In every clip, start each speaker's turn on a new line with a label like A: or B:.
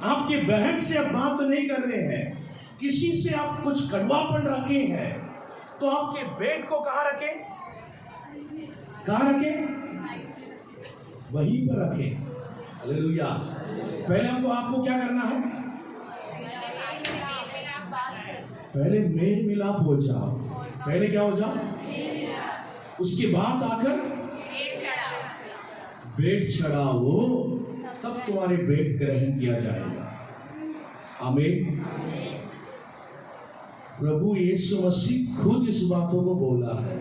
A: आपके बहन से आप बात नहीं कर रहे हैं, किसी से आप कुछ कड़वापन रखे हैं, तो आपके बेड को कहाँ रखें? कहाँ रखें? वहीं पर रखें। हालेलुया। पहले आपको क्या करना है? पहले मेल मिलाप हो जाओ। पहले क्या हो जाओ? उसके बाद आकर बेड चढ़ाओ, तब तुम्हारे बेड ग्रहण किया जाएगा। आमीन। प्रभु यीशु मसीह खुद इस बातों को बोला है,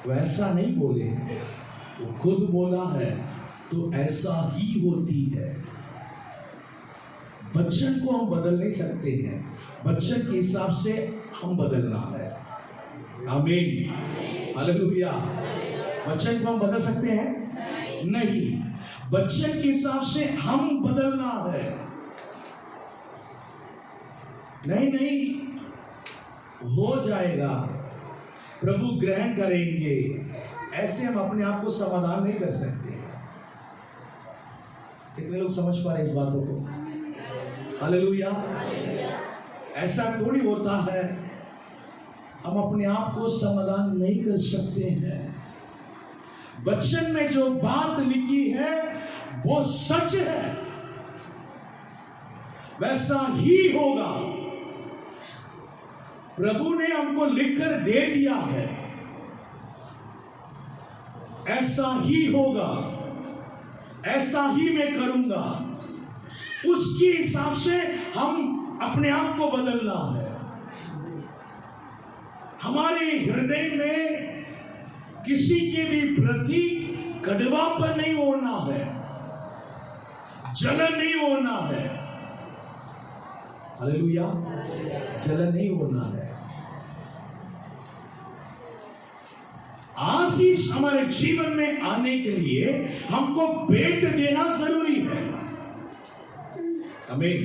A: वैसा नहीं बोले, वो खुद बोला है, तो ऐसा ही होती है। वचन को हम बदल नहीं सकते हैं, वचन के हिसाब से हम बदलना है। आमीन, हालेलुया। वचन को हम बदल सकते हैं? नहीं, वचन के हिसाब से हम बदलना है। नहीं, हो जाएगा, प्रभु ग्रहण करेंगे। ऐसे हम अपने आप को समाधान नहीं कर सकते। कितने लोग समझ पा रहे इस बातों को? हालेलुया। ऐसा थोड़ी होता है, हम अपने आप को समाधान नहीं कर सकते हैं। वचन में जो बात लिखी है वो सच है, वैसा ही होगा। प्रभु ने हमको लिखकर दे दिया है, ऐसा ही होगा, ऐसा ही मैं करूंगा। उसके हिसाब से हम अपने आप को बदलना है। हमारे हृदय में किसी के भी प्रति कड़वापन नहीं होना है, जलन नहीं होना है। हालेलुया। जलन नहीं होना है। आशीष हमारे जीवन में आने के लिए हमको भेंट देना जरूरी है। आमीन।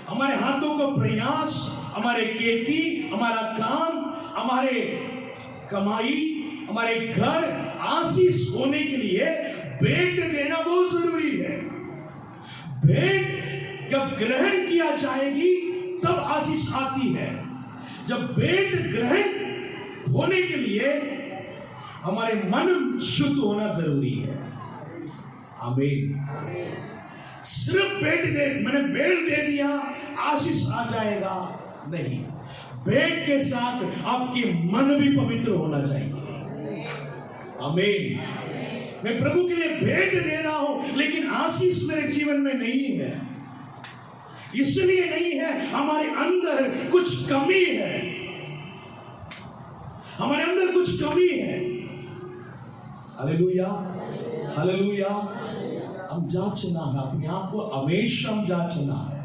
A: हमारे हाथों का प्रयास, हमारे खेती, हमारा काम, हमारे कमाई, हमारे घर आशीष होने के लिए भेंट देना बहुत जरूरी है। भेंट जब ग्रहण किया जाएगी तब आशीष आती है। जब भेंट ग्रहण होने के लिए हमारे मन शुद्ध होना जरूरी है। आमीन। सिर्फ मैंने भेंट दे दिया आशीष आ जाएगा, नहीं। भेंट के साथ आपके मन भी पवित्र होना चाहिए। आमीन। मैं प्रभु के लिए भेंट दे रहा हूं, लेकिन आशीष मेरे जीवन में नहीं है। इसलिए नहीं है, हमारे अंदर कुछ कमी है, हमारे अंदर कुछ कमी है। Hallelujah, hallelujah. हम जांचना है अपने आप को, हमेशा हम जांचना है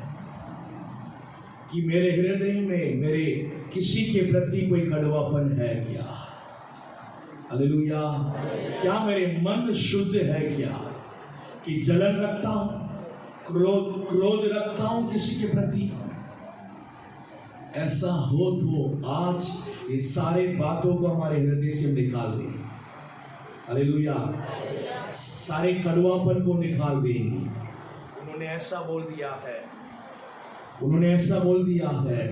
A: कि मेरे हृदय में मेरे किसी के प्रति कोई कड़वापन है क्या? हालेलुया। क्या मेरे मन शुद्ध है क्या? कि जलन रखता हूं, क्रोध रखता हूं किसी के प्रति? ऐसा हो तो आज ये सारे बातों को हमारे हृदय से निकाल दें। हालेलुया। सारे कड़वापन को निकाल देंगे। उन्होंने ऐसा बोल दिया है, उन्होंने ऐसा बोल दिया है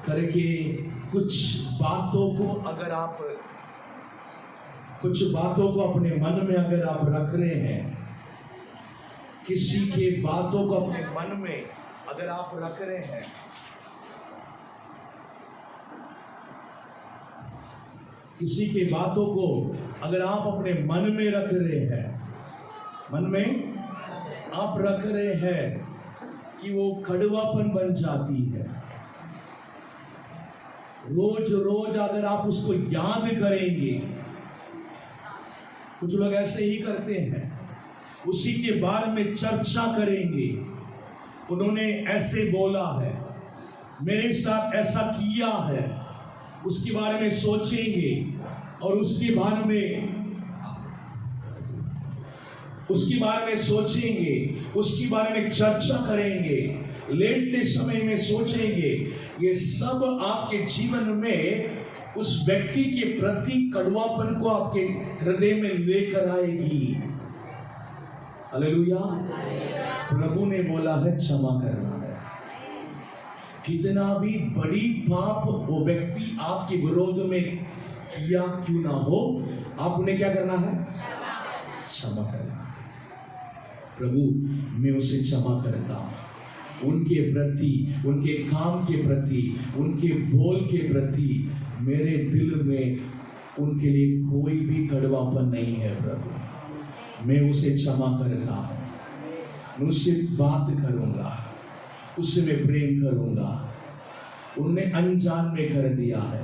A: करके कुछ बातों को अपने मन में अगर आप रख रहे हैं, किसी के बातों को अपने मन में अगर आप रख रहे हैं, किसी की बातों को अगर आप अपने मन में रख रहे हैं, मन में आप रख रहे हैं कि वो कड़वापन बन जाती है। रोज रोज अगर आप उसको याद करेंगे, कुछ लोग ऐसे ही करते हैं, उसी के बारे में चर्चा करेंगे। उन्होंने ऐसे बोला है, मेरे साथ ऐसा किया है, उसके बारे में सोचेंगे और उसके बारे में सोचेंगे, उसके बारे में चर्चा करेंगे, लेटते समय में सोचेंगे। ये सब आपके जीवन में उस व्यक्ति के प्रति कड़वापन को आपके हृदय में लेकर आएगी। हालेलुया। प्रभु ने बोला है क्षमा करना है। कितना भी बड़ी पाप वो व्यक्ति आपके विरोध में किया क्यों ना हो, आप उन्हें क्या करना है? क्षमा करना है। प्रभु मैं उसे क्षमा करता हूं, उनके प्रति, उनके काम के प्रति, उनके बोल के प्रति मेरे दिल में उनके लिए कोई भी कड़वापन नहीं है। प्रभु मैं उसे क्षमा करता हूं, मैं उससे बात करूंगा, उससे मैं प्रेम करूंगा। उन्होंने अनजान में कर दिया है,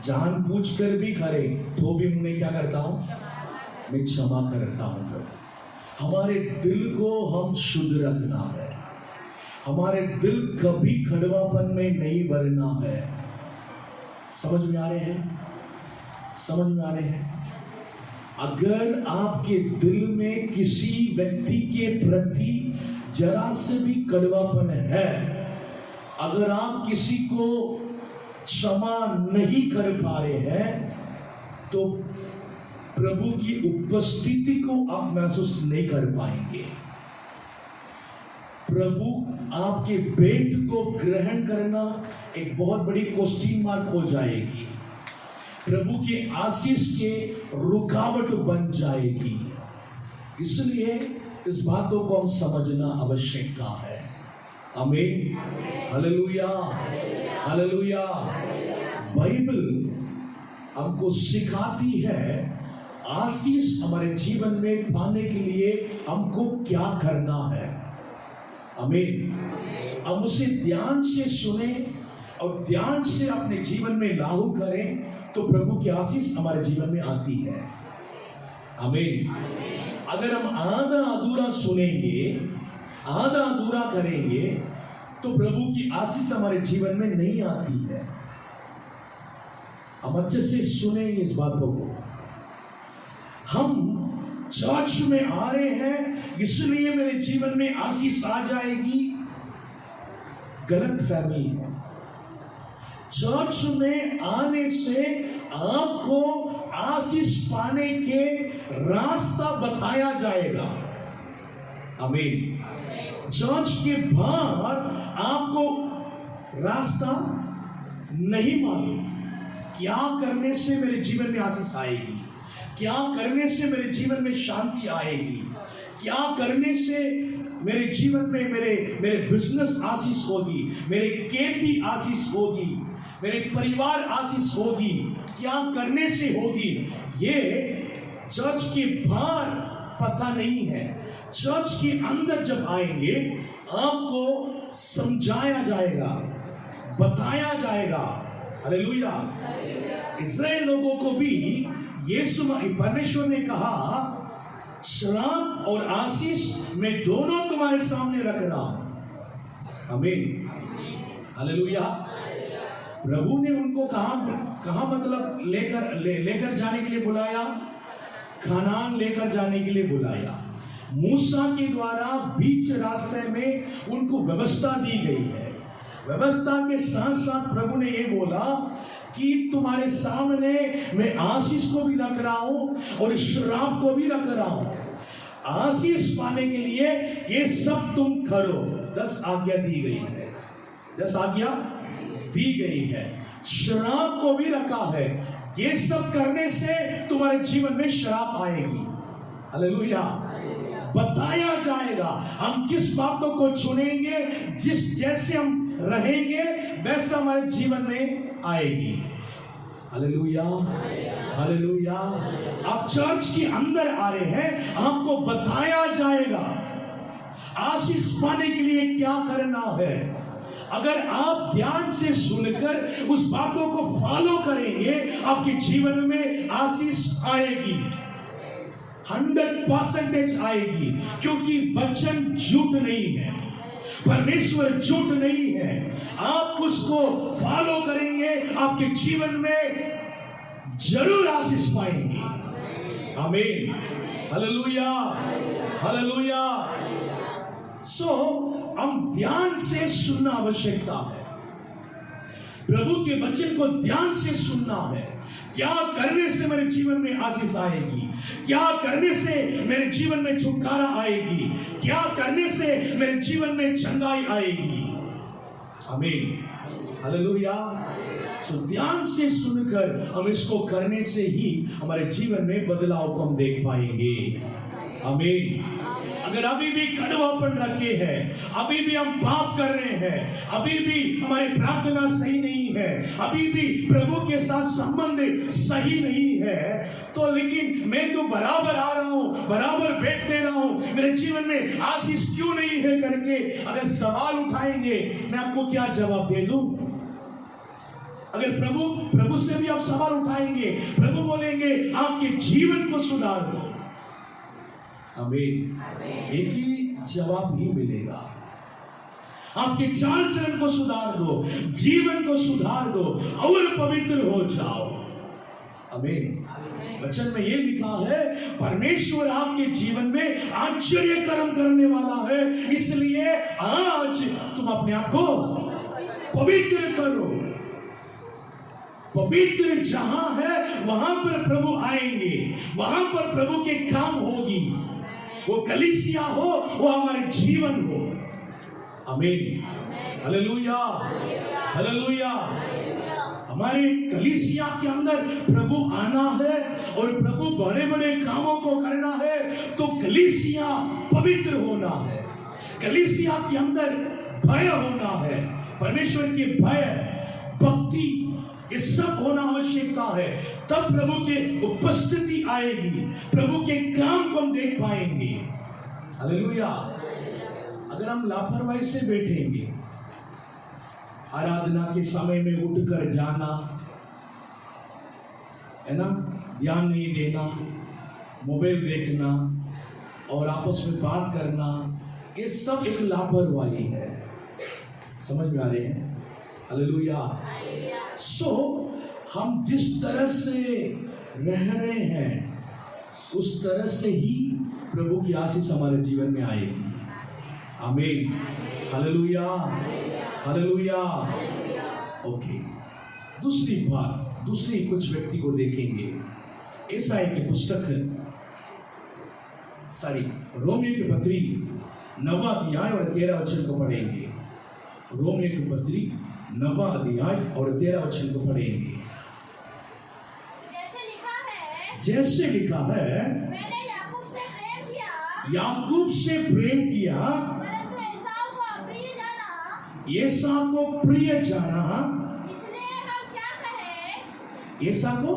A: जानबूझकर भी करे तो भी उन्हें क्या करता हूं? मैं क्षमा करता हूं। प्रभु हमारे दिल को हम शुद्ध रखना है, हमारे दिल कभी कड़वापन में नहीं भरना है। समझ में आ रहे हैं? समझ में आ रहे हैं? अगर आपके दिल में किसी व्यक्ति के प्रति जरा से भी कड़वापन है, अगर आप किसी को क्षमा नहीं कर पा रहे हैं, तो प्रभु की उपस्थिति को आप महसूस नहीं कर पाएंगे। प्रभु आपके भेंट को ग्रहण करना एक बहुत बड़ी क्वेश्चन मार्क हो जाएगी, प्रभु की आशीष के रुकावट बन जाएगी। इसलिए इस बातों को हम समझना आवश्यकता है। आमीन, हालेलुया, हालेलुया। बाइबल हमको सिखाती है आशीष हमारे जीवन में पाने के लिए हमको क्या करना है। आमीन। हम उसे ध्यान से सुने और ध्यान से अपने जीवन में लागू करें तो प्रभु की आशीष हमारे जीवन में आती है। आमीन। अगर हम आधा अधूरा सुनेंगे, आधा अधूरा करेंगे, तो प्रभु की आशीष हमारे जीवन में नहीं आती है। हम अच्छे से सुनेंगे इस बातों को। हम चर्च में आ रहे हैं इसलिए मेरे जीवन में आशीष आ जाएगी, गलत फहमी है। चर्च में आने से आपको आशीष पाने के रास्ता बताया जाएगा। आमीन। चर्च के बाहर आपको रास्ता नहीं मालूम, क्या करने से मेरे जीवन में आशीष आएगी, क्या करने से मेरे जीवन में शांति आएगी, क्या करने से मेरे जीवन में मेरे बिजनेस आशीष होगी, मेरे खेती आशीष होगी, मेरे परिवार आशीष होगी, क्या करने से होगी, ये चर्च के बाहर पता नहीं है। चर्च के अंदर जब आएंगे आपको समझाया जाएगा, बताया जाएगा। हालेलुया। इस्राएल लोगों को भी यीशु परमेश्वर ने कहा, श्राप और आशीष मैं दोनों तुम्हारे सामने रख रहा हूं। आमीन, हालेलुया। प्रभु ने उनको कहां मतलब लेकर जाने के लिए बुलाया? कनान लेकर जाने के लिए बुलाया। मूसा के द्वारा बीच रास्ते में उनको व्यवस्था दी गई है। व्यवस्था के साथ साथ प्रभु ने ये बोला कि तुम्हारे सामने मैं आशीष को भी रख रहा हूं और श्राप को भी रख रहा हूं। आशीष पाने के लिए ये सब तुम करो। 10 आज्ञा दी गई है, 10 आज्ञा दी गई है। श्राप को भी रखा है, ये सब करने से तुम्हारे जीवन में श्राप आएगी। हालेलुया। बताया जाएगा हम किस बातों को चुनेंगे, जैसे हम रहेंगे वैसा हमारे जीवन में आएगी। Hallelujah, hallelujah. आप चर्च के अंदर आ रहे हैं, आपको बताया जाएगा आशीष पाने के लिए क्या करना है। अगर आप ध्यान से सुनकर उस बातों को फॉलो करेंगे, आपके जीवन में आशीष आएगी, 100% आएगी। क्योंकि वचन झूठ नहीं है, परमेश्वर झूठ नहीं है। आप उसको फॉलो करेंगे, आपके जीवन में जरूर आशीष पाएंगे। आमीन, हालेलुया, हालेलुया। हम ध्यान से सुनना आवश्यकता है, प्रभु के वचन को ध्यान से सुनना है। क्या करने से मेरे जीवन में आशीष आएगी, क्या करने से मेरे जीवन में छुटकारा आएगी, क्या करने से मेरे जीवन में चंगाई आएगी। आमीन, हालेलुया। सो ध्यान से सुनकर हम इसको करने से ही हमारे जीवन में बदलाव को हम देख पाएंगे। आमीन। अगर अभी भी कड़वापन रखे हैं, अभी भी हम पाप कर रहे हैं, अभी भी हमारी प्रार्थना सही नहीं है, अभी भी प्रभु के साथ संबंध सही नहीं है, तो लेकिन मैं तो बराबर आ रहा हूं, बराबर बैठते रहा हूं, मेरे जीवन में आशीष क्यों नहीं है करके अगर सवाल उठाएंगे, मैं आपको क्या जवाब दे दूं? अगर प्रभु से भी आप सवाल उठाएंगे, प्रभु बोलेंगे आपके जीवन को सुधार दो। आमीन। एक ही जवाब ही मिलेगा, आपके चाल चलन को सुधार दो, जीवन को सुधार दो और पवित्र हो जाओ। आमीन। वचन में ये लिखा है, परमेश्वर आपके जीवन में आश्चर्य कर्म करने वाला है, इसलिए आज तुम अपने आप को पवित्र करो। पवित्र जहां है वहां पर प्रभु आएंगे, वहां पर प्रभु के काम होगी। वो कलीसिया हो, वो हमारे जीवन हो। आमीन, हालेलुया, हालेलुया। हमारे कलीसिया के अंदर प्रभु आना है और प्रभु बड़े बड़े कामों को करना है, तो कलीसिया पवित्र होना है, कलीसिया के अंदर भय होना है, परमेश्वर के भय, भक्ति, ये सब होना आवश्यकता है। तब प्रभु के उपस्थिति आएगी, प्रभु के काम को हम देख पाएंगे। हालेलुया। अगर हम लापरवाही से बैठेंगे, आराधना के समय में उठकर जाना, है ना, ध्यान नहीं देना, मोबाइल देखना और आपस में बात करना, ये सब एक लापरवाही है। समझ में आ रहे हैं? हालेलुया। सो हम जिस तरह से रह रहे हैं उस तरह से ही प्रभु की आशीष हमारे जीवन में आएगी। आमीन, हालेलुया, हालेलुया। ओके, दूसरी बात, दूसरी कुछ व्यक्ति को देखेंगे। एसाई की पुस्तक, रोमियो की पत्री 9वां अध्याय और 13 वचन को पढ़ेंगे। रोमियो की पत्री 9वां अध्याय और 13 वचन को पढ़ेंगे। जैसे लिखा है, मैंने याकूब से प्रेम किया, याकूब से प्रेम किया, परंतु एसाव को अप्रिय जाना, एसाव को प्रिय जाना, इसलिए हम क्या कहें? एसाव को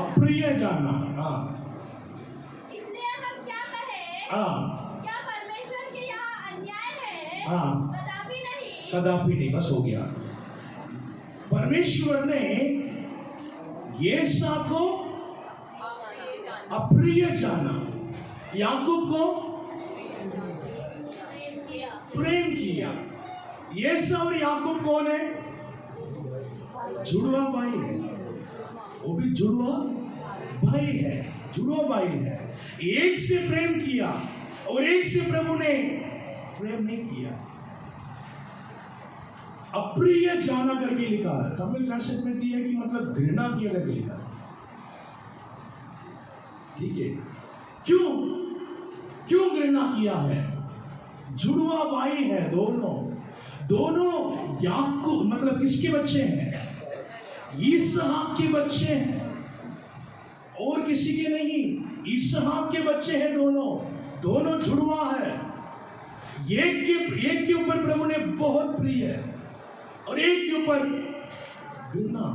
A: अप्रिय जाना, हाँ, इसलिए हम क्या कहें? हाँ, क्या परमेश्वर के यहाँ अन्याय है? हाँ, कदापि नहीं। बस हो गया। परमेश्वर ने एसाव को अप्रिय जाना, याकूब को प्रेम किया। एसाव और याकूब कौन है? जुड़वा भाई है, वो भी जुड़वा भाई है, जुड़वा भाई है। एक से प्रेम किया और एक से प्रभु ने प्रेम नहीं किया। अप्रिय जाना करके लिखा है, तमिल ट्रांसलेट में दिया कि मतलब घृणा किया करके लिखा है। ठीक है, क्यों घृणा किया है? जुड़वा भाई है, दोनों याकूब मतलब किसके बच्चे हैं? इसहाक के बच्चे हैं और किसी के नहीं। इसहाक के बच्चे हैं, दोनों जुड़वा है। एक के ऊपर प्रभु ने बहुत प्रिय है और एक के ऊपर घृणा।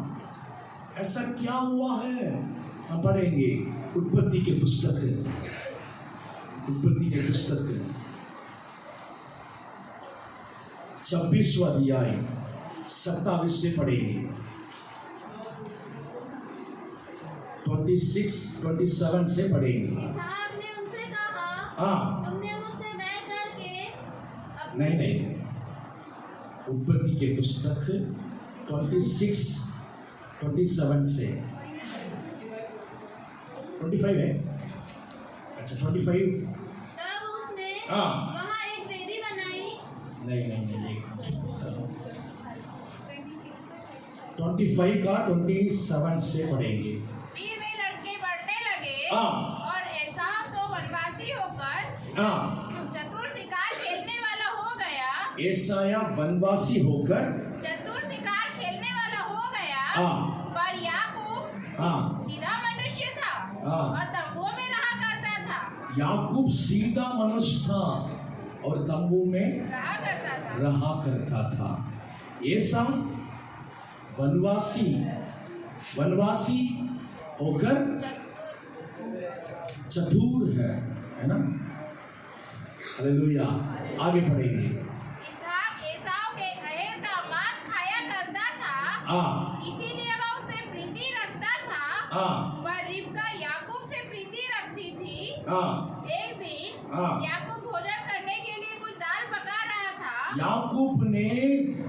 A: ऐसा क्या हुआ है? हम पढ़ेंगे उत्पत्ति के पुस्तक 26वां अध्याय 27 से पढ़ेंगे। 26-27 से पढ़ेंगे। इसहाक ने उनसे कहा, हाँ, तुमने मुझसे बैर करके नहीं, उत्पत्ति के पुस्तक 26-27 से 25 है। अच्छा 25। तब उसने वहाँ एक वेदी बनाई। नहीं 25 का 27 से पढ़ेंगे।
B: फिर वे लड़के बढ़ने लगे
A: हाँ।
B: और एसाव तो वनवासी होकर
A: हाँ,
B: चतुर शिकार खेलने वाला हो गया।
A: एसाया वनवासी होकर
B: चतुर शिकार खेलने वाला हो गया।
A: हाँ।
B: पर याकूब
A: हाँ।
B: सीधा मनुष्य था
A: हाँ।
B: और तंबुओं में रहा करता था।
A: याकूब सीधा मनुष्य था और तंबू में
B: रहा करता था।
A: रहा करता था। एसाव वनवासी होकर चतुर है ना। हालेलुया। आगे पढ़ेंगे।
B: इसहाक एसाव के अहेर का मांस खाया करता था,
A: हाँ।
B: इसीलिए वह उससे प्रीति रखता था।
A: हाँ।
B: पर रिबका याकूब से प्रीति रखती थी।
A: हाँ।
B: एक दिन
A: हाँ।
B: याकूब भोजन करने के लिए कुछ दाल पका रहा था
A: याकूब ने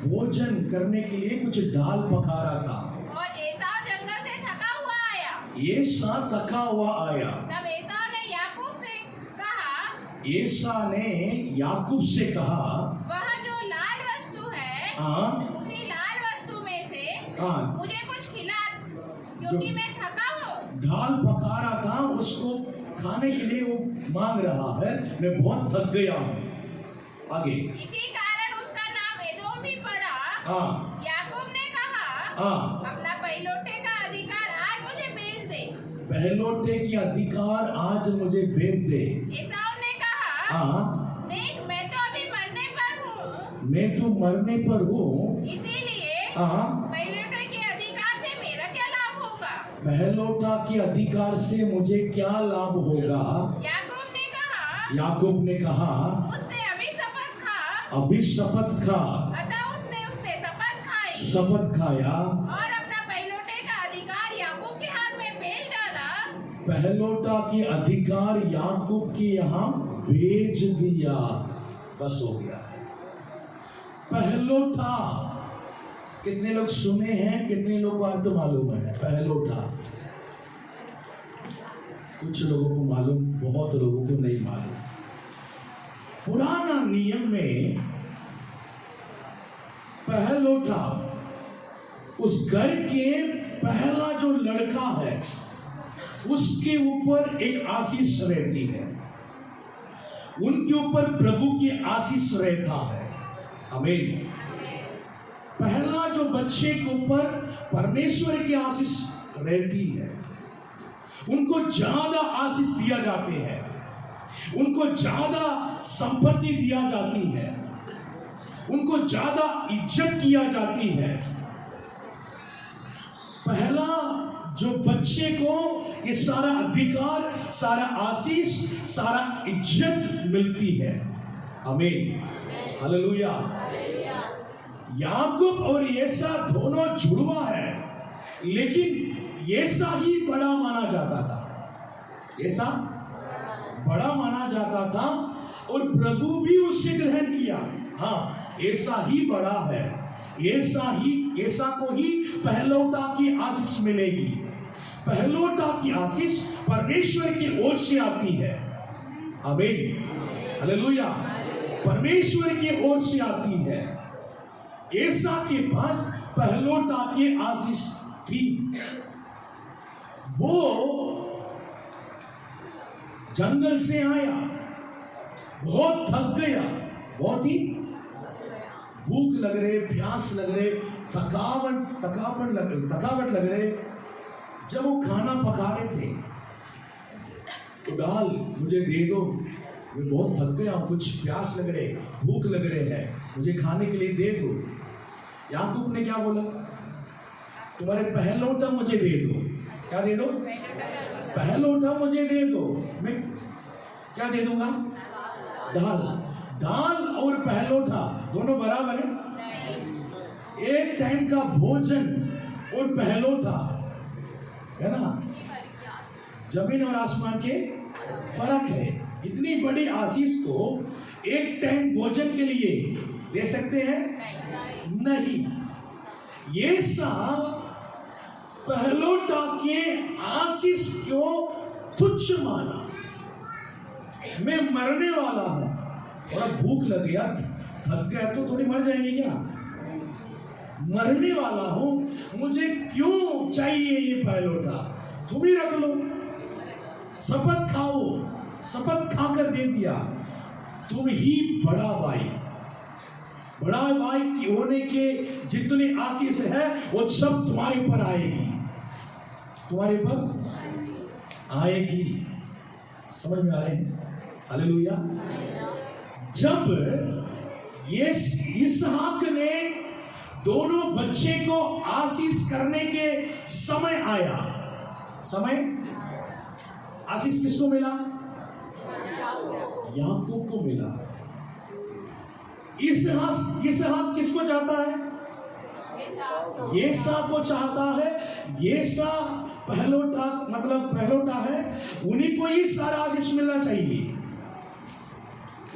A: भोजन करने के लिए कुछ दाल पका रहा था
B: और एसाव जंगल से थका हुआ आया।
A: एसा थका हुआ आया।
B: तब एसाव ने याकूब से कहा,
A: एसा ने याकूब से कहा,
B: वह जो लाल वस्तु है,
A: हाँ।
B: उसी लाल वस्तु में से
A: हाँ।
B: मुझे कुछ खिला, क्योंकि मैं थका हूँ।
A: दाल पका रहा था, उसको खाने के लिए वो मांग रहा है, मैं बहुत थक गया हूँ। आगे।
B: इसी कारण उसका नाम एदोम भी पड़ा।
A: हाँ।
B: याकूब ने कहा,
A: हाँ।
B: अपना पहिलौठे का अधिकार आज मुझे भेज दे।
A: पहलौठे की अधिकार आज मुझे भेज दे।
B: एसाव ने कहा,
A: हाँ।
B: देख मैं तो अभी मरने पर हूँ,
A: मैं तो मरने पर हूँ,
B: इसीलिए
A: हाँ।
B: पहिलौठे के अधिकार से मेरा क्या लाभ होगा।
A: पहलौठा के अधिकार से मुझे क्या लाभ होगा। याकूब ने कहा,
B: उससे अभी शपथ खा।
A: अभी शपथ खा।
B: अतः उसने उससे शपथ खाई
A: शपथ खाया
B: और अपना पहिलौठे का अधिकार याकूब के हाथ में भेज डाला।
A: पहलौठा की अधिकार याकूब के यहाँ भेज दिया। बस हो गया। पहलौठा कितने लोग सुने हैं, कितने लोग को अर्थ मालूम है। पहलौठा कुछ लोगों को मालूम, बहुत लोगों को नहीं मालूम। पुराना नियम में पहलौठा उस घर के पहला जो लड़का है उसके ऊपर एक आशीष रहती है, उनके ऊपर प्रभु की आशीष रहता है। आमीन। पहला जो बच्चे के ऊपर परमेश्वर की आशीष रहती है, उनको ज्यादा आशीष दिया जाते हैं, उनको ज्यादा संपत्ति दिया जाती है, उनको ज्यादा इज्जत किया जाती है। पहला जो बच्चे को ये सारा अधिकार, सारा आशीष, सारा इज्जत मिलती है। आमीन। हालेलुया। याकूब और येसा दोनों जुड़वा है, लेकिन येसा ही बड़ा माना जाता था। येसा बड़ा माना जाता था और प्रभु भी उसे ग्रहण किया। हाँ, ऐसा ही बड़ा है, ऐसा को ही पहलौठा की आशीष मिलेगी। पहलौठा की आशीष परमेश्वर की ओर से आती है। आमीन। हालेलुया। परमेश्वर की ओर से आती है। ऐसा के पास पहलौठा की आशीष थी। वो जंगल से आया, बहुत थक गया, बहुत ही भूख लग रहे, प्यास लग रहे, थकावट लग रहे। जब वो खाना पका रहे थे तो दाल मुझे दे दो, मैं बहुत थक गया हूँ, कुछ प्यास लग रहे, भूख लग रहे हैं, मुझे खाने के लिए दे दो। याकूब ने क्या बोला? तुम्हारे पहलौठा मुझे दे दो। क्या दे दो? पहलौठा मुझे दे दो। मैं क्या दे दूंगा? दाल और पहलौठा दोनों बराबर है। एक टाइम का भोजन और पहलौठा है ना, जमीन और आसमान के फर्क है। इतनी बड़ी आशीष को एक टाइम भोजन के लिए दे सकते हैं? नहीं। ये सा पहलौठा के आशीष को तुच्छ माना। मैं मरने वाला हूं, थोड़ा भूख लग गया, थक गया तो थोड़ी मर जाएंगे क्या? मरने वाला हूं, मुझे क्यों चाहिए ये पहलोटा, तुम ही रख लो। शपथ खाओ, शपथ खाकर दे दिया, तुम ही बड़ा भाई की होने के जितनी आशीष है वो सब तुम्हारे ऊपर आएगी, तुम्हारे ऊपर आएगी। समझ में आ रहे हैं? हालेलुया। जब ये इसहाक ने दोनों बच्चे को आशीष करने के समय आया, समय आशीष किसको मिला? याकूब को मिला। इसहाक किसको चाहता है? येसा को चाहता है। येसा पहलोटा है, उन्हीं को ही सारा आशीष मिलना चाहिए,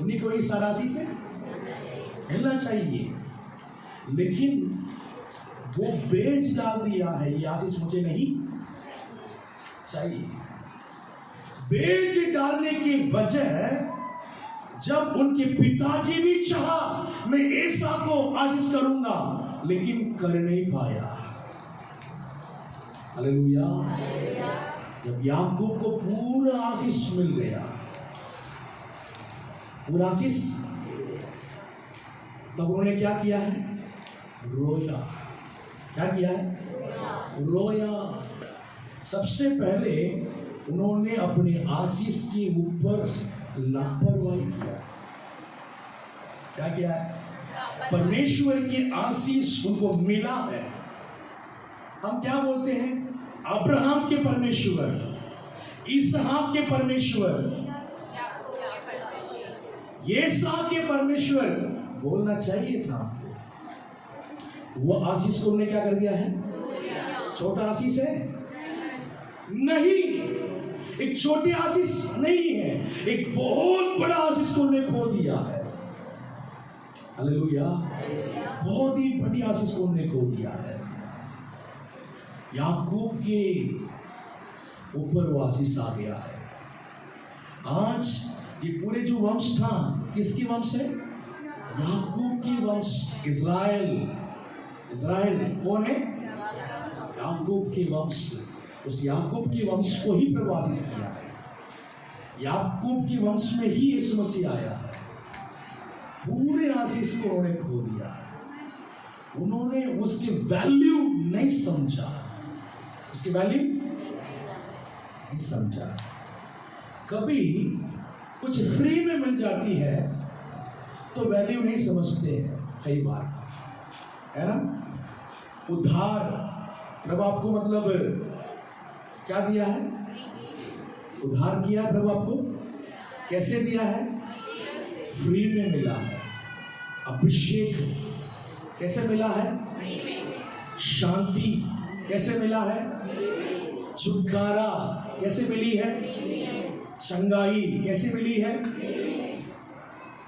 A: उन्हीं को ही सारा आशीष मिलना चाहिए। लेकिन वो बेच डाल दिया है, ये आशीष मुझे नहीं चाहिए। बेच डालने की वजह, जब उनके पिताजी भी चाहा मैं ऐसा को आशीष करूंगा, लेकिन कर नहीं पाया। हालेलुया। जब याकूब को पूरा आशीष मिल गया, पूरा आशीष, तब उन्होंने क्या किया है? रोया। क्या किया है? रोया। सबसे पहले उन्होंने अपने आशीष के ऊपर लापरवाही किया। क्या किया है? परमेश्वर की आशीष उनको मिला है। हम क्या बोलते हैं? अब्राहम के परमेश्वर, इसहाक के परमेश्वर, येसा के परमेश्वर बोलना चाहिए था। वो आशीष को उन्होंने क्या कर दिया है? छोटा आशीष है नहीं, एक छोटी आशीष नहीं है, एक बहुत बड़ा आशीष को उन्होंने खो दिया है। हालेलुया। बहुत ही बड़ी आशीष को उन्होंने खो दिया है। याकूब के ऊपर वो आशीष आ गया है। आज ये पूरे जो वंश था, किसकी वंश है? याकूब की वंश। इज़राइल कौन है? याकूब के वंश। उस याकूब के वंश को ही प्रभु आशीष किया है। याकूब के वंश में ही यीशु मसीह आया है। पूरे आशीष को उन्होंने खो दिया। उन्होंने उसकी वैल्यू नहीं समझा, उसकी वैल्यू नहीं समझा। कभी कुछ फ्री में मिल जाती है तो वैल्यू नहीं समझते हैं, कई बार, है ना? उधार प्रभु आपको मतलब क्या दिया है? उधार किया प्रभु आपको। कैसे दिया है? फ्री में मिला है। अभिषेक कैसे मिला है? शांति कैसे मिला है? छुटकारा कैसे मिली है? चंगाई कैसे मिली है?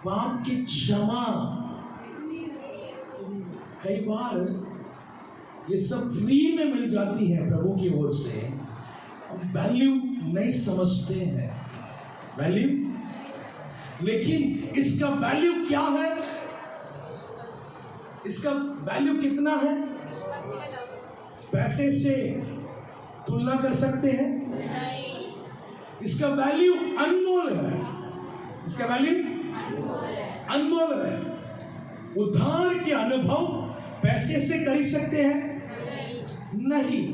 A: पाप की क्षमा। कई बार ये सब फ्री में मिल जाती है प्रभु की ओर से, वैल्यू नहीं समझते हैं, वैल्यू। लेकिन इसका वैल्यू क्या है? इसका वैल्यू कितना है? पैसे से तुलना कर सकते हैं? इसका वैल्यू अनमोल है। इसका वैल्यू अनमोल है। उधार के अनुभव पैसे से कर सकते हैं? नहीं।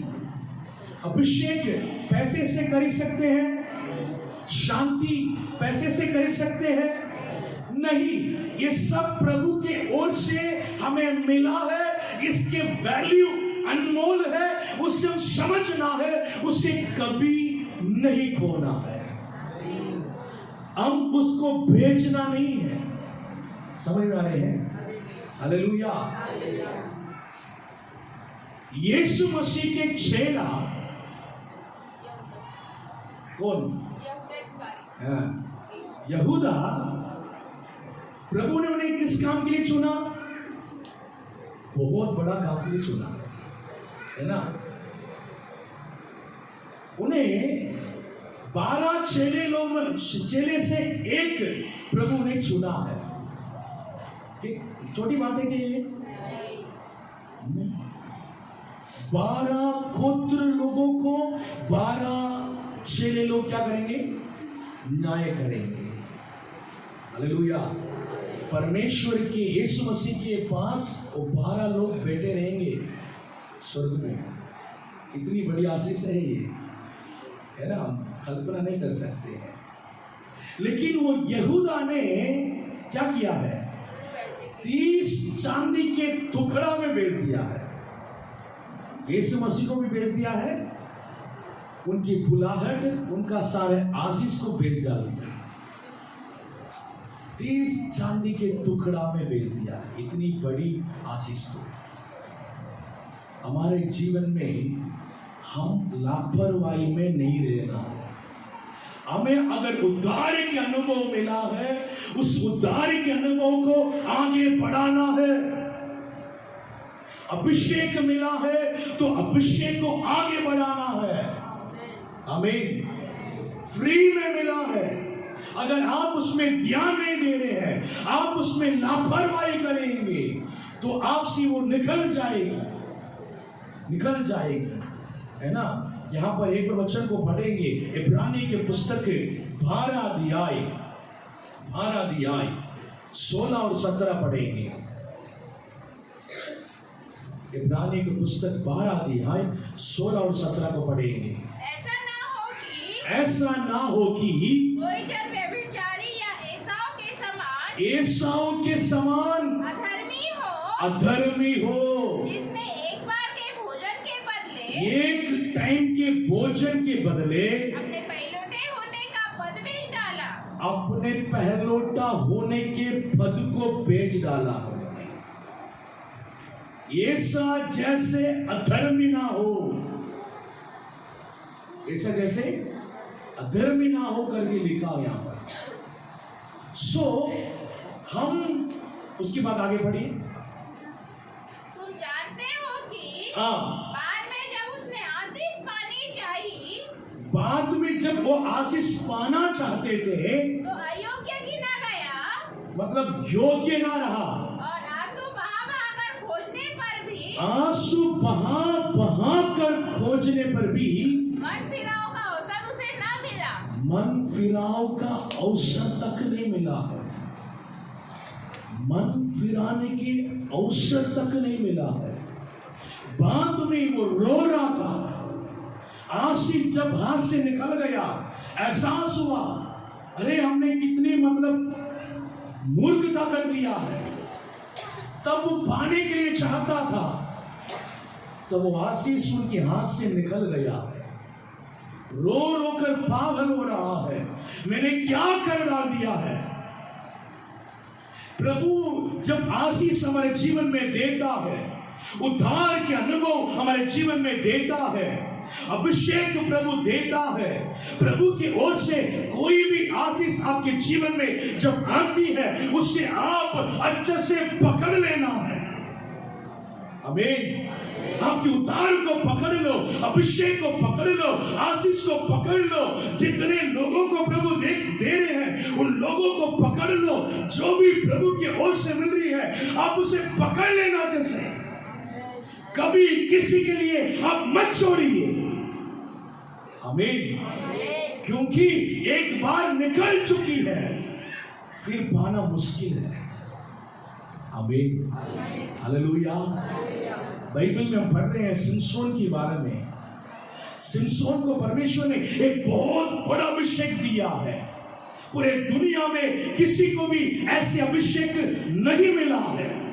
A: अभिषेक पैसे से कर सकते हैं? शांति पैसे से कर सकते हैं? नहीं। ये सब प्रभु के ओर से हमें मिला है। इसके वैल्यू अनमोल है, उसे समझना है, उसे कभी नहीं खोना है। हम उसको बेचना नहीं है। समझ में आ रहे हैं? हालेलुया। यीशु मसीह के चेला कौन? यहूदा। प्रभु ने उन्हें किस काम के लिए चुना? बहुत बड़ा काम के लिए चुना, है ना? उन्हें 12 चेले से एक प्रभु ने चुना है। छोटी बात है कि ये नहीं। 12 गोत्र लोगों को 12 चेले लोग क्या करेंगे? न्याय करेंगे। हालेलुया। परमेश्वर के यीशु मसीह के पास वो 12 लोग बैठे रहेंगे स्वर्ग में। कितनी बड़ी आशीष है ये, है ना? हम कल्पना नहीं कर सकते हैं। लेकिन वो यहूदा ने क्या किया है? 30 चांदी के टुकड़ा में बेच दिया है। यीशु मसीह को भी बेच दिया है, उनकी बुलाहट, उनका सारे आशीष को बेच डाल दिया। 30 चांदी के टुकड़ा में बेच दिया है, इतनी बड़ी आशीष को। हमारे जीवन में हम लापरवाही में नहीं रहना। हमें अगर उद्धार के अनुभव मिला है, उस उद्धार के अनुभव को आगे बढ़ाना है। अभिषेक मिला है तो अभिषेक को आगे बढ़ाना है। आमीन। फ्री में मिला है, अगर आप उसमें ध्यान नहीं दे रहे हैं, आप उसमें लापरवाही करेंगे तो आपसे वो निकल जाएगी, है ना? यहां पर एक वचन को पढ़ेंगे, इब्रानी के पुस्तक 12 अध्याय 16 और 17 पढ़ेंगे। इब्रानी की पुस्तक 12 अध्याय 16 और 17 को पढ़ेंगे। ऐसा ना हो कि
B: कोई जन व्यभिचारी या
A: एसाव के समान अधर्मी हो,
B: जिसने एक बार के भोजन के बदले,
A: एक टाइम के भोजन के बदले
B: अपने पहलौठे होने का पद बेच डाला,
A: अपने पहलौठा होने के पद को बेच डाला। ऐसा जैसे अधर्मी ना हो, ऐसा जैसे अधर्मी ना हो करके लिखा हो यहां पर। सो हम उसके बाद आगे बढ़िए।
B: तुम जानते हो कि
A: हाँ,
B: बाद में जब उसने आशीष पानी चाहिए,
A: बाद में जब वो आशीष पाना चाहते थे
B: तो अयोग्य गिना गया,
A: मतलब योग्य ना रहा।
B: और आंसू बहा कर खोजने पर भी,
A: आंसू बहा कर खोजने पर भी
B: मन फिराव का अवसर उसे न मिला।
A: मन फिराव का अवसर तक नहीं मिला है। मन फिराने के अवसर तक नहीं मिला है। बाद में वो रो रहा था। आशीष जब हाथ से निकल गया, एहसास हुआ, अरे हमने कितनी मतलब मूर्खता कर दिया है। तब वो पाने के लिए चाहता था, तब वो आशीष उनके हाथ से निकल गया है। रो रो कर पागल हो रहा है, मैंने क्या कर डाल दिया है। प्रभु जब आशीष हमारे जीवन में देता है, उद्धार के अनुभव हमारे जीवन में देता है, अभिषेक प्रभु देता है, प्रभु की ओर से कोई भी आशीष आपके जीवन में जब आती है, उससे आप अच्छे से पकड़ लेना है। आमीन। आपके उद्धार को पकड़ लो, अभिषेक को पकड़ लो, आशीष को पकड़ लो। जितने लोगों को प्रभु दे रहे हैं, उन लोगों को पकड़ लो। जो भी प्रभु की ओर से मिल रही है, आप उसे पकड़ लेना। जैसे कभी किसी के लिए आप मत छोड़िए। आमीन। क्योंकि एक बार निकल चुकी है, फिर पाना मुश्किल है। आमीन। हालेलुया। बाइबल में हम पढ़ रहे हैं सिमसोन के बारे में। सिमसोन को परमेश्वर ने एक बहुत बड़ा अभिषेक दिया है। पूरे दुनिया में किसी को भी ऐसे अभिषेक नहीं मिला है।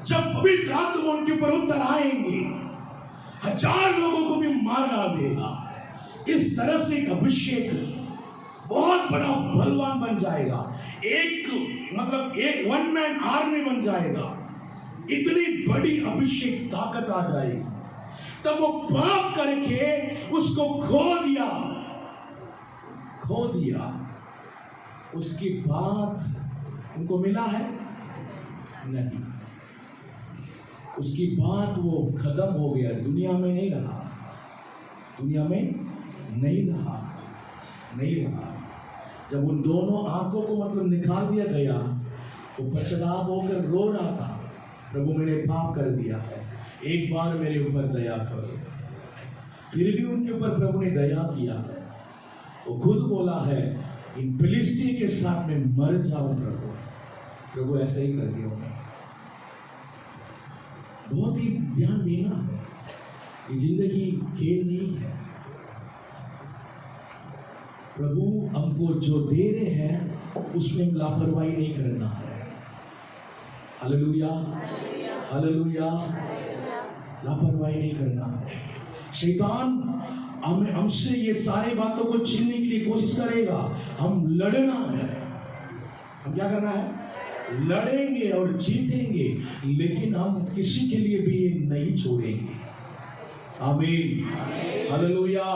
A: जब पवित्र आत्मा उनके ऊपर उतर आएंगे, 1000 लोगों को भी मार डाल देगा। इस तरह से एक अभिषेक बहुत बड़ा बलवान बन जाएगा। एक वन मैन आर्मी बन जाएगा। इतनी बड़ी अभिषेक ताकत आ जाएगी। तब वो पाप करके उसको खो दिया। उसके बाद उनको मिला है नहीं। उसके बाद वो खत्म हो गया, दुनिया में नहीं रहा। जब उन दोनों आंखों को मतलब निकाल दिया गया, वो पश्चाताप होकर रो रहा था, प्रभु मैंने पाप कर दिया है। एक बार मेरे ऊपर दया करो। फिर भी उनके ऊपर प्रभु ने दया किया। वो खुद बोला है, इन फिलिस्तीन के साथ में मर जाऊं प्रभु। प्रभु ऐसा ही कर दिया उन्हें। बहुत ही ध्यान देना है, ये जिंदगी खेल नहीं है। प्रभु हमको जो दे रहे हैं उसमें लापरवाही नहीं करना है। हालेलुया, हालेलुया, लापरवाही नहीं करना है। शैतान हमसे ये सारी बातों को छीनने के लिए कोशिश करेगा। हम लड़ना है। हम क्या करना है? लड़ेंगे और जीतेंगे, लेकिन हम किसी के लिए भी ये नहीं छोड़ेंगे। आमीन, हालेलुया।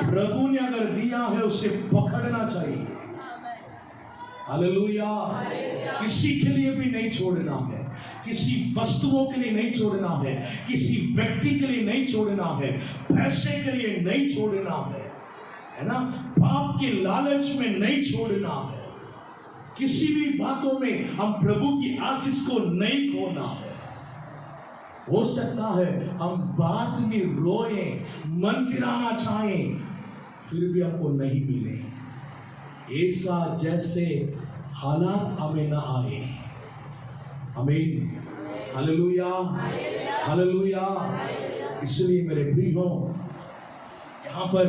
A: प्रभु ने अगर दिया है उसे पकड़ना चाहिए। हालेलुया। किसी के लिए भी नहीं छोड़ना है, किसी वस्तुओं के लिए नहीं छोड़ना है, किसी व्यक्ति के लिए नहीं छोड़ना है, पैसे के लिए नहीं छोड़ना है ना, पाप के लालच में नहीं छोड़ना है। किसी भी बातों में हम प्रभु की आशीष को नहीं खोना है। हो सकता है हम बात में रोए, मन फिराना चाहें, फिर भी हमको नहीं मिले। ऐसा जैसे हालात हमें ना आए। आमीन, हालेलुया, हालेलुया। इसलिए मेरे प्रियो, यहाँ पर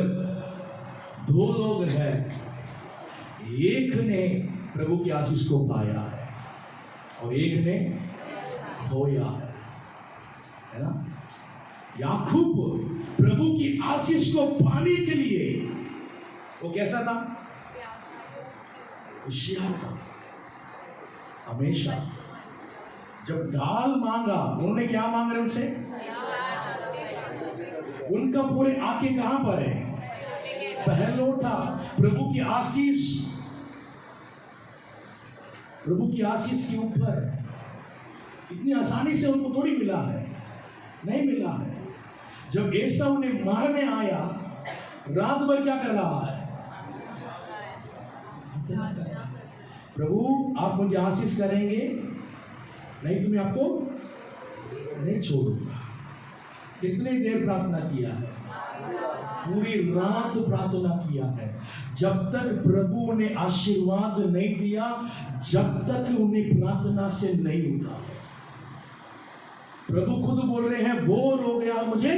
A: दो लोग हैं। एक ने प्रभु की आशीष को पाया है और एक ने खोया है ना। याकूब प्रभु की आशीष को पाने के लिए वो कैसा था? होशियार था। हमेशा जब दाल मांगा, उन्होंने क्या मांग रहे उनसे? उनका पूरे आंखें कहां पर है? पहलोठा। प्रभु की आशीष, प्रभु की आशीष के ऊपर इतनी आसानी से उनको थोड़ी मिला है, नहीं मिला है। जब एसाव उन्हें मारने आया, रात भर क्या कर रहा है? प्रभु आप मुझे आशीष करेंगे, नहीं तो मैं आपको नहीं छोड़ूंगा। कितने देर प्रार्थना किया है? पूरी रात प्रार्थना किया है। जब तक प्रभु ने आशीर्वाद नहीं दिया, जब तक उन्हें प्रार्थना से नहीं उठा। प्रभु खुद बोल रहे हैं, बोर हो गया, मुझे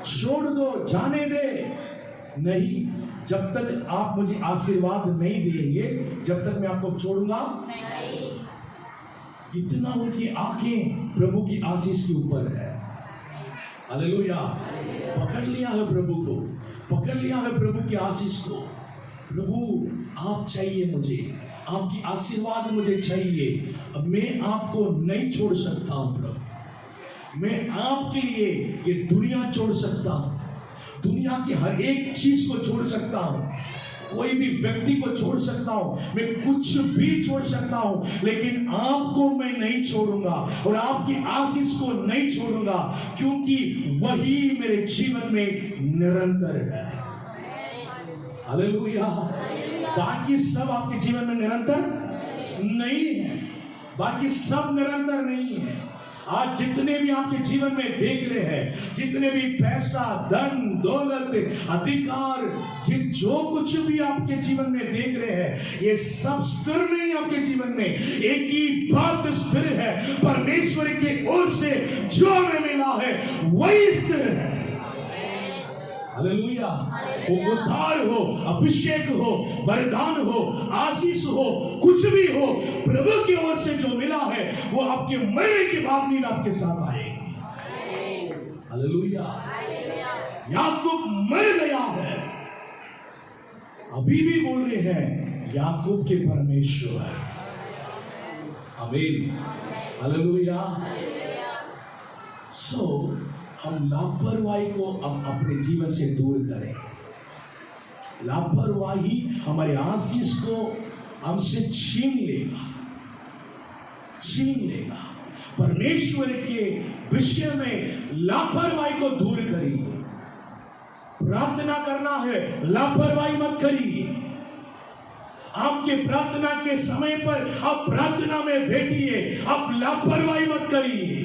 A: छोड़ दो, जाने दे। नहीं, जब तक आप मुझे आशीर्वाद नहीं देंगे, जब तक मैं आपको छोड़ूंगा नहीं। इतना उनकी आंखें प्रभु की आशीष के ऊपर है। हालेलुया। पकड़ लिया है प्रभु को, पकड़ लिया है प्रभु की आशीष को। प्रभु आप चाहिए मुझे, आपकी आशीर्वाद मुझे चाहिए। अब मैं आपको नहीं छोड़ सकता हूं प्रभु। मैं आपके लिए ये दुनिया छोड़ सकता हूं, दुनिया की हर एक चीज को छोड़ सकता हूं, कोई भी व्यक्ति को छोड़ सकता हूं, मैं कुछ भी छोड़ सकता हूं, लेकिन आपको मैं नहीं छोड़ूंगा और आपकी आशीष को नहीं छोड़ूंगा, क्योंकि वही मेरे जीवन में निरंतर है। हालेलुया। बाकी सब आपके जीवन में निरंतर नहीं है, बाकी सब निरंतर नहीं है। आज जितने भी आपके जीवन में देख रहे हैं, जितने भी पैसा, धन, दौलत, अधिकार, जो कुछ भी आपके जीवन में देख रहे हैं, ये सब स्थिर नहीं। आपके जीवन में एक ही बात स्थिर है, परमेश्वर की ओर से जो हमें मिला है वही स्थिर है। हालेलुया। वो उद्धार हो, अभिषेक हो, वरदान हो, आशीष हो, कुछ भी हो, प्रभु की ओर से जो मिला है वो आपके मरने के बाद भी आपके साथ आएगी। हालेलुया। याकूब मर गया है, अभी भी बोल रहे हैं याकूब के परमेश्वर। आमीन, हालेलुया। हम लापरवाही को अब अपने जीवन से दूर करें। लापरवाही हमारे आशीष को हमसे छीन लेगा, छीन लेगा। परमेश्वर के विषय में लापरवाही को दूर करिए। प्रार्थना करना है, लापरवाही मत करिए। आपके प्रार्थना के समय पर आप प्रार्थना में बैठिए, आप लापरवाही मत करिए।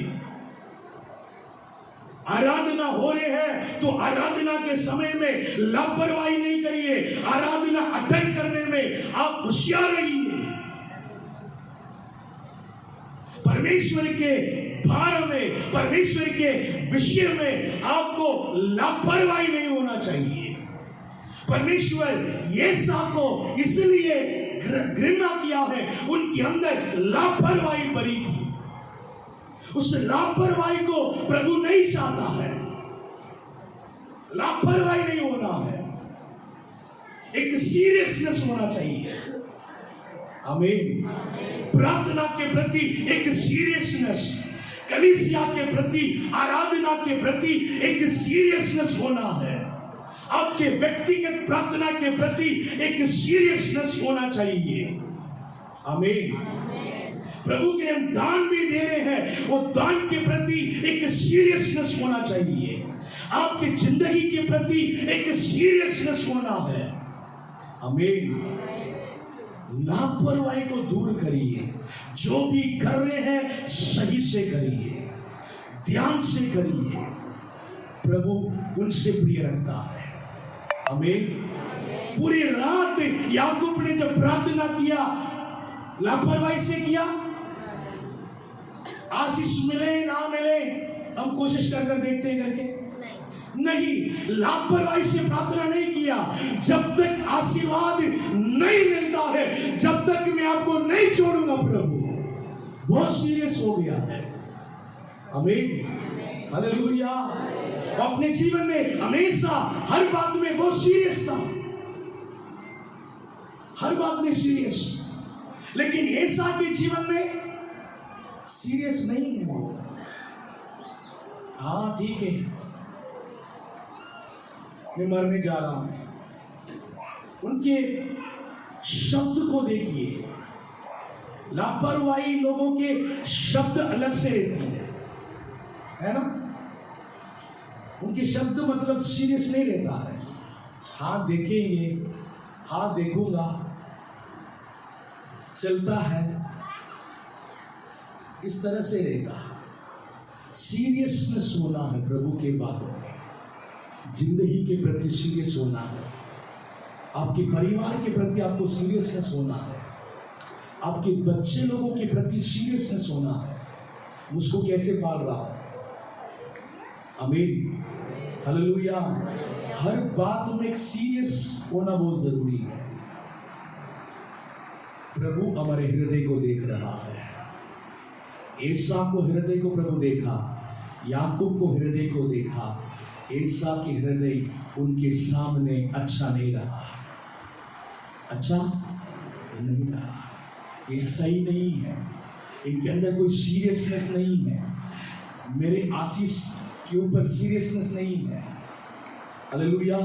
A: आराधना हो रहे हैं तो आराधना के समय में लापरवाही नहीं करिए, आराधना अटेंड करने में आप होशियार रहिए। परमेश्वर के भार में, परमेश्वर के विषय में आपको लापरवाही नहीं होना चाहिए। परमेश्वर येसा को इसलिए घृणा किया है, उनके अंदर लापरवाही भरी थी। उस लापरवाही को प्रभु नहीं चाहता है। लापरवाही नहीं होना है, एक सीरियसनेस होना चाहिए। आमीन। प्रार्थना के प्रति एक सीरियसनेस, कलीसिया के प्रति, आराधना के प्रति एक सीरियसनेस होना है। आपके व्यक्तिगत प्रार्थना के प्रति एक सीरियसनेस होना चाहिए। आमीन। प्रभु के हम दान भी दे रहे हैं, वो दान के प्रति एक सीरियसनेस होना चाहिए। आपकी जिंदगी के प्रति एक सीरियसनेस होना है। आमीन। लापरवाही को दूर करिए। जो भी कर रहे हैं सही से करिए, ध्यान से करिए। प्रभु उनसे प्रिय रखता है। आमीन। पूरी रात याकूब ने जब प्रार्थना किया, लापरवाही से किया। आशीष मिले ना मिले हम कोशिश कर देखते हैं करके नहीं, लापरवाही से प्रार्थना नहीं किया। जब तक आशीर्वाद नहीं मिलता है, जब तक मैं आपको नहीं छोड़ूंगा, प्रभु बहुत सीरियस हो गया है। आमीन। हालेलुया। अपने जीवन में हमेशा हर बात में बहुत सीरियस था, हर बात में सीरियस। लेकिन ऐसा के जीवन में सीरियस नहीं है वो। हाँ ठीक है, मैं मरने जा रहा हूं। उनके शब्द को देखिए। लापरवाही लोगों के शब्द अलग से रहती है ना। उनके शब्द मतलब सीरियस नहीं रहता है। हाँ देखेंगे, हाँ देखूंगा, चलता है, इस तरह से रहेगा। सीरियसनेस होना है प्रभु के बातों में, जिंदगी के प्रति सीरियस होना है। आपके परिवार के प्रति आपको सीरियसनेस होना है। आपके बच्चे लोगों के प्रति सीरियसनेस होना है। उसको कैसे पाल रहा है। आमीन। हालेलुया। हर बात में एक सीरियस होना बहुत जरूरी है। प्रभु हमारे हृदय को देख रहा है। एसा को हृदय को प्रभु देखा, याकूब को हृदय को देखा। एसा के हृदय उनके सामने अच्छा नहीं रहा, अच्छा नहीं रहा। ये सही नहीं है, इनके अंदर कोई सीरियसनेस नहीं है। मेरे आशीष के ऊपर सीरियसनेस नहीं है। हालेलुया।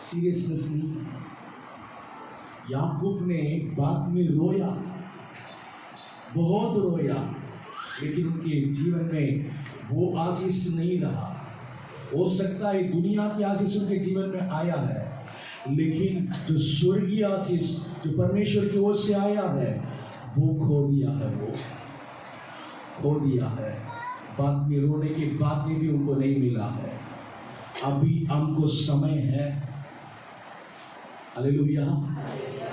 A: सीरियसनेस नहीं है। याकूब ने बाद में रोया, बहुत रोया, लेकिन उनके जीवन में वो आशीष नहीं रहा। हो सकता है दुनिया की आशीष उनके जीवन में आया है, लेकिन जो स्वर्गीय आशीष जो परमेश्वर की ओर से आया है वो खो दिया है, वो खो दिया है। बाद में रोने के बाद में भी उनको नहीं मिला है। अभी हमको समय है। हालेलुया।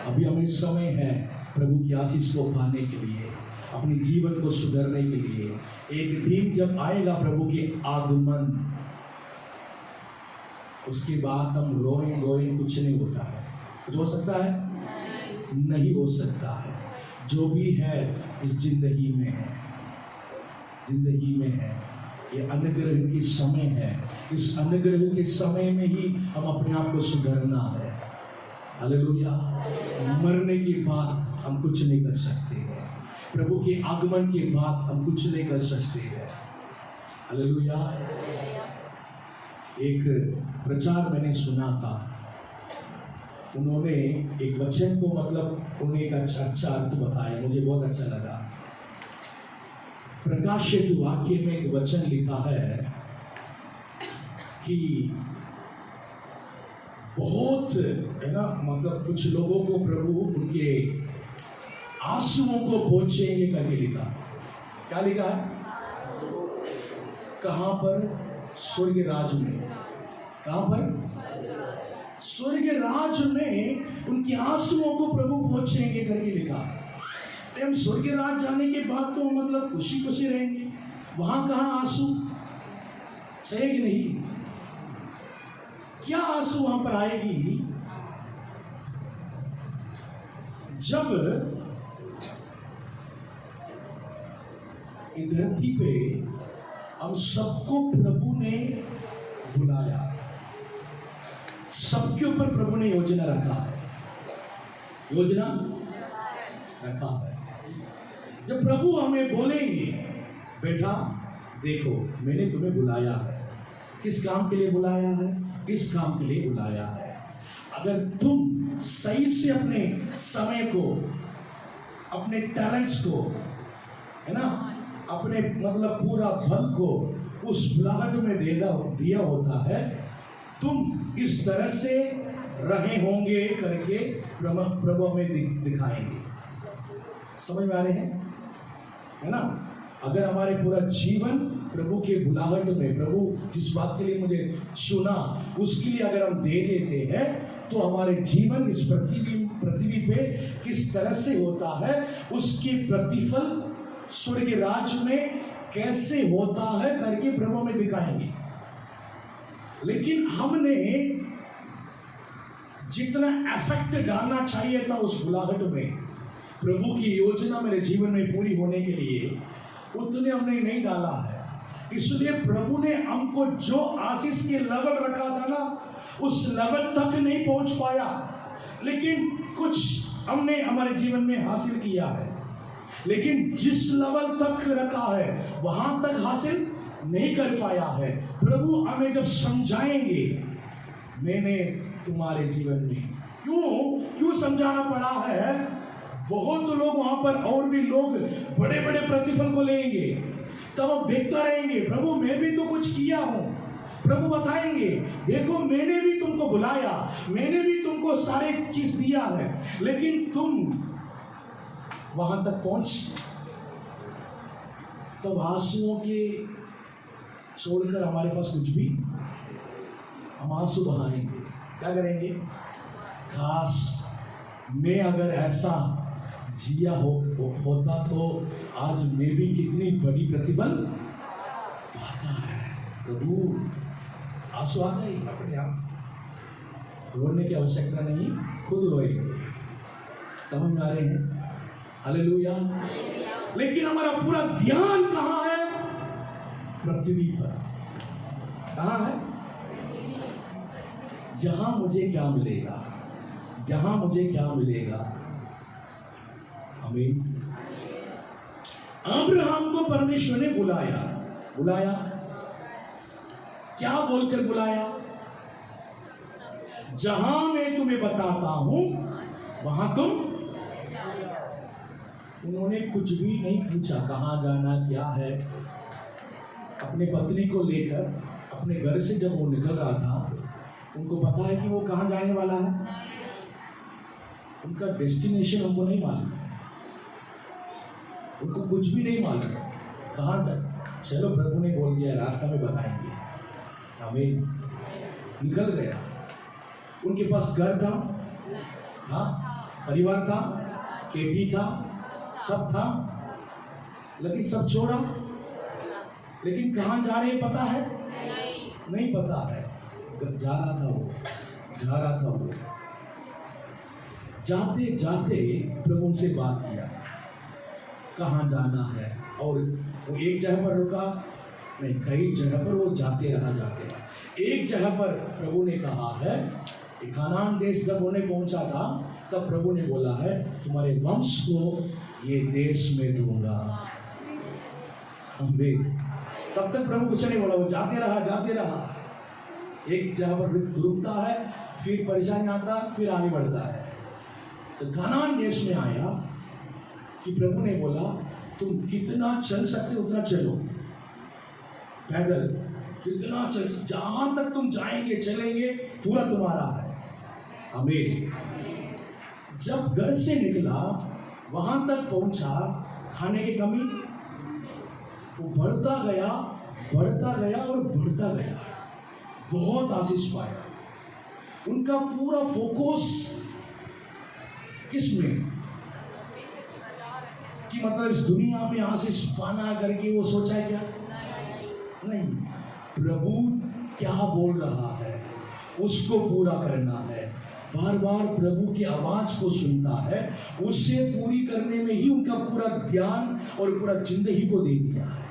A: अभी हमें समय है प्रभु की आशीष को पाने के लिए, अपने जीवन को सुधारने के लिए। एक दिन जब आएगा प्रभु के आगमन, उसके बाद हम रोएं कुछ नहीं होता है। कुछ हो सकता है? नहीं हो सकता है। जो भी है इस जिंदगी में है, जिंदगी में है। ये अनुग्रह की समय है। इस अनुग्रह के समय में ही हम अपने आप को सुधारना है। हालेलुया। मरने के बाद हम कुछ नहीं कर सकते हैं। प्रभु के आगमन के बाद हम कुछ नहीं कर सकते हैं। हालेलुया। एक प्रचार मैंने सुना था, उन्होंने एक वचन को मतलब उन्हें एक अच्छा अर्थ बताया, मुझे बहुत अच्छा लगा। प्रकाशित वाक्य में एक वचन लिखा है कि बहुत है ना, मतलब कुछ लोगों को प्रभु उनके आंसुओं को पहुंचेंगे करके लिखा। क्या लिखा है? कहाँ पर? स्वर्ग राज में। कहाँ पर? स्वर्ग राज में उनकी आंसुओं को प्रभु पहुंचेंगे करके लिखा। हम स्वर्ग राज जाने के बाद तो मतलब खुशी खुशी रहेंगे, वहां कहाँ आंसू? सही कि नहीं? क्या आंसू वहां पर आएगी? जब इस धरती पे हम सबको प्रभु ने बुलाया, सबके ऊपर प्रभु ने योजना रखा है, योजना रखा है। जब प्रभु हमें बोलेंगे बेटा देखो मैंने तुम्हें बुलाया है, किस काम के लिए बुलाया है? किस काम के लिए बुलाया है? अगर तुम सही से अपने समय को, अपने टैलेंट्स को, है ना, अपने मतलब पूरा फल को उस बुलाहट में दिया होता है, तुम इस तरह से रहे होंगे करके प्रभु में दिखाएंगे। समझ में आ रहे हैं? है ना? अगर हमारे पूरा जीवन प्रभु के बुलाहट में, प्रभु जिस बात के लिए मुझे चुना उसके लिए अगर हम दे देते हैं, तो हमारे जीवन इस पृथ्वी पे किस तरह से होता है, उसकी प्रतिफल स्वर्ग राज में कैसे होता है करके प्रभु में दिखाएंगे। लेकिन हमने जितना इफेक्ट डालना चाहिए था उस बुलाहट में, प्रभु की योजना मेरे जीवन में पूरी होने के लिए, उतने हमने नहीं डाला है। इसलिए प्रभु ने हमको जो आशीष के लेवल रखा था ना, उस लेवल तक नहीं पहुंच पाया, लेकिन कुछ हमने हमारे जीवन में हासिल किया है। लेकिन जिस लेवल तक रखा है वहां तक हासिल नहीं कर पाया है। प्रभु हमें जब समझाएंगे, मैंने तुम्हारे जीवन में क्यों समझाना पड़ा है। बहुत लोग वहां पर, और भी लोग बड़े बड़े प्रतिफल को लेंगे, तब अब देखता रहेंगे प्रभु मैं भी तो कुछ किया हूं। प्रभु बताएंगे देखो मैंने भी तुमको बुलाया, मैंने भी तुमको सारे चीज दिया है, लेकिन तुम वहां तक पहुंच, तो आंसुओं के छोड़कर हमारे पास कुछ भी, हम आंसू बहाएंगे। क्या करेंगे? खास मैं अगर ऐसा जिया होता तो आज मैं भी कितनी बड़ी प्रतिफल पाता है। प्रभु आंसू आ गए अपने आप, रोने की आवश्यकता नहीं, खुद रोएंगे। समझ में आ रहे हैं? हालेलुया। लेकिन हमारा पूरा ध्यान कहाँ है? पृथ्वी पर। कहाँ है? यहां मुझे क्या मिलेगा, यहां मुझे क्या मिलेगा। आमीन। अब्राहम को परमेश्वर ने बुलाया क्या बोलकर बुलाया? जहां मैं तुम्हें बताता हूं वहां तुम। उन्होंने कुछ भी नहीं पूछा कहां जाना क्या है। अपने पत्नी को लेकर अपने घर से जब वो निकल रहा था, उनको पता है कि वो कहां जाने वाला है। उनका डेस्टिनेशन हमको नहीं मालूम, उनको कुछ भी नहीं मालूम कहां तक। चलो प्रभु ने बोल दिया रास्ता में बताएंगे। आमीन। निकल गया। उनके पास घर था, परिवार था, खेती था, सब था, लेकिन सब छोड़ा। लेकिन कहां जा रहे पता है? नहीं पता है। जा रहा था वो। जाते जाते प्रभु उनसे बात किया कहाँ जाना है, और वो एक जगह पर रुका नहीं, कई जगह पर वो जाते रहा। एक जगह पर प्रभु ने कहा है, कनान देश जब उन्हें पहुंचा था तब प्रभु ने बोला है तुम्हारे वंश को ये देश में दूंगा। तब तक प्रभु कुछ नहीं बोला, वो जाते रहा। एक जगह पर रुकता है, फिर परेशानी आता, फिर आगे बढ़ता है। तो कनान देश में आया कि प्रभु ने बोला तुम कितना चल सकते उतना चलो, पैदल कितना चल, जहां तक तुम जाएंगे चलेंगे पूरा तुम्हारा है। आमीन। जब घर से निकला वहां तक पहुंचा, खाने की कमी, वो बढ़ता गया, बढ़ता गया और बढ़ता गया, बहुत आशीष पाया। उनका पूरा फोकस किस में कि मतलब इस दुनिया में आशीष पाना करके वो सोचा है क्या? नहीं, प्रभु क्या बोल रहा है उसको पूरा करना है। बार बार प्रभु की आवाज को सुनना है, उसे पूरी करने में ही उनका पूरा ध्यान और पूरा जिंदगी को दे दिया है।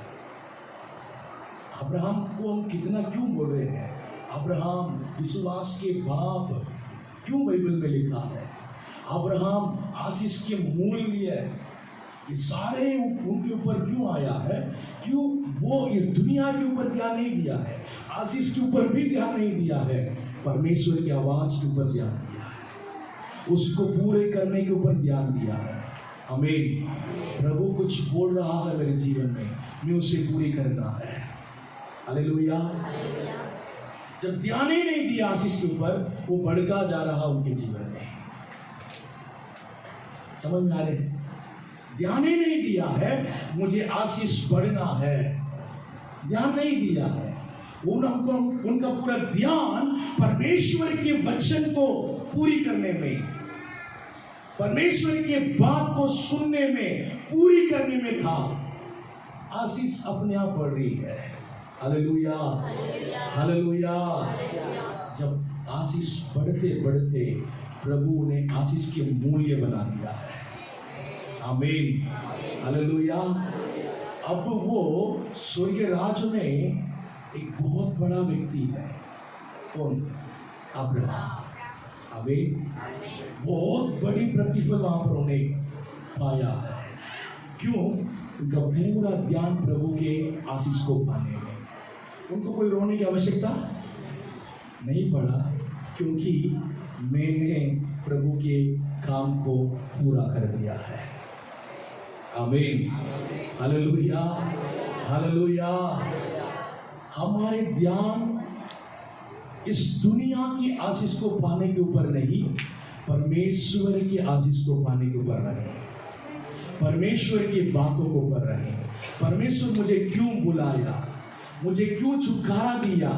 A: अब्राहम को हम कितना क्यों बोल रहे हैं? अब्राहम विश्वास के बाप क्यों बाइबल में लिखा है? अब्राहम आशीष के मूल्य, ये सारे उनके ऊपर क्यों आया है? क्यों वो इस दुनिया के ऊपर ध्यान नहीं दिया है, आशीष के ऊपर भी ध्यान नहीं दिया है, परमेश्वर की आवाज के ऊपर ध्यान दिया है, उसको पूरे करने के ऊपर ध्यान दिया है। आमीन। प्रभु कुछ बोल रहा है मेरे जीवन में, मैं उसे पूरी करना है। हालेलुया। जब ध्यान ही नहीं दिया आशीष के ऊपर, वो बढ़ता जा रहा उनके जीवन में। समझ में आ रहे? ध्यान ही नहीं दिया है, मुझे आशीष बढ़ना है, ध्यान नहीं दिया है। उनका पूरा ध्यान परमेश्वर के वचन को पूरी करने में, परमेश्वर के बात को सुनने में, पूरी करने में था। आशीष अपने आप बढ़ रही है। Hallelujah, hallelujah. जब आशीष बढ़ते बढ़ते प्रभु ने आशीष के मूल्य बना दिया है। आमीन, हालेलुया। अब वो स्वर्गीय राज में एक बहुत बड़ा व्यक्ति है। कौन? अब्राहम। आमीन। बहुत बड़ी प्रतिफल वहां पर उन्हें पाया है। क्यों? उनका पूरा ध्यान प्रभु के आशीष को पाने में। उनको कोई रोने की आवश्यकता नहीं पड़ा, क्योंकि मैंने प्रभु के काम को पूरा कर दिया है। आमीन, हालेलुया, हालेलुया। हमारे ध्यान इस दुनिया की आशीष को पाने के ऊपर नहीं, परमेश्वर की आशीष को पाने के ऊपर रहे, परमेश्वर की बातों को ऊपर रहे। परमेश्वर मुझे क्यों बुलाया, मुझे क्यों छुटकारा दिया,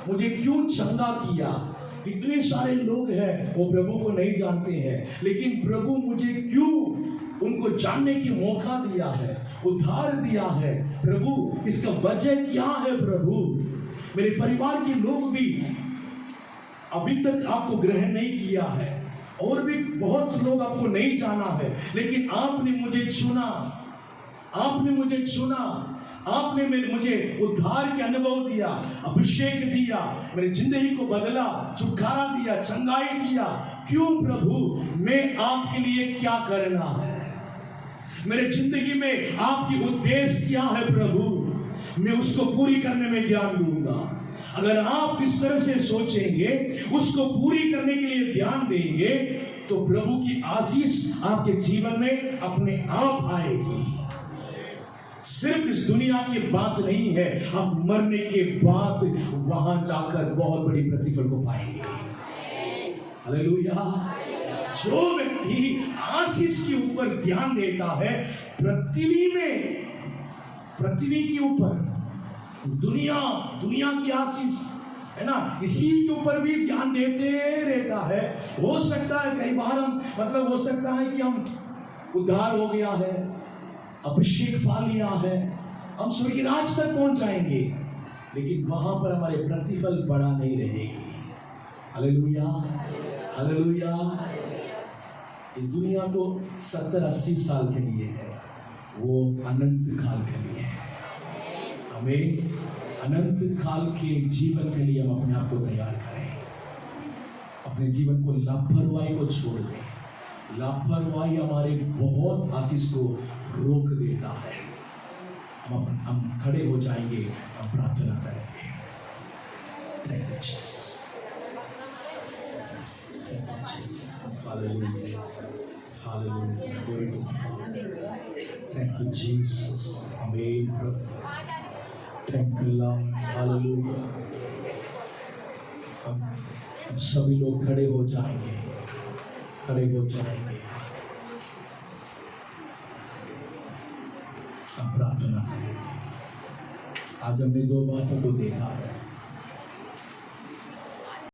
A: मुझे क्यों चंगा किया। इतने सारे लोग हैं वो प्रभु को नहीं जानते हैं, लेकिन प्रभु मुझे क्यों उनको जानने की मौका दिया है, उद्धार दिया है। प्रभु इसका वजह क्या है? प्रभु मेरे परिवार के लोग भी अभी तक आपको ग्रहण नहीं किया है, और भी बहुत लोग आपको नहीं जाना है, लेकिन आपने मुझे चुना, आपने मुझे चुना, आपने मुझे उद्धार के अनुभव दिया, अभिषेक दिया, मेरी जिंदगी को बदला, छुटकारा दिया, चंगाई किया। क्यों प्रभु? मैं आपके लिए क्या करना है, मेरे जिंदगी में आपकी उद्देश्य क्या है प्रभु, मैं उसको पूरी करने में ध्यान दूंगा। अगर आप इस तरह से सोचेंगे, उसको पूरी करने के लिए ध्यान देंगे, तो प्रभु की आशीष आपके जीवन में अपने आप आएगी। सिर्फ इस दुनिया की बात नहीं है, आप मरने के बाद वहां जाकर बहुत बड़ी प्रतिफल को पाएंगे। हालेलुया। जो व्यक्ति आशीष के ऊपर ध्यान देता है, पृथ्वी के ऊपर दुनिया की आशीष है ना, इसी के ऊपर भी ध्यान देते रहता है। हो सकता है कई बार हम हो सकता है कि हम उद्धार हो गया है, अभिषेक पा लिया है, हम स्वर्गीय राज तक पहुंच जाएंगे, लेकिन वहां पर हमारे प्रतिफल बड़ा नहीं रहेगी। Hallelujah, hallelujah. इस दुनिया तो 70-80 साल के लिए है, वो अनंत काल के लिए है। हमें अनंत काल के जीवन के लिए हम अपने आप को तैयार करें, अपने जीवन को लापरवाही को छोड़ दें। लापरवाही हमारे बहुत आशीष को रोक देता है। हम खड़े हो जाएंगे, हम प्रार्थना करेंगे। Thank you Jesus, hallelujah, hallelujah, glory to God. Thank you Jesus, आमीन प्रभु, थैंक यू लॉर्ड, हालेलुया। हम सभी लोग खड़े हो जाएंगे, खड़े हो जाएंगे, हम प्रार्थना करेंगे। आज हमने दो बातों को देखा है।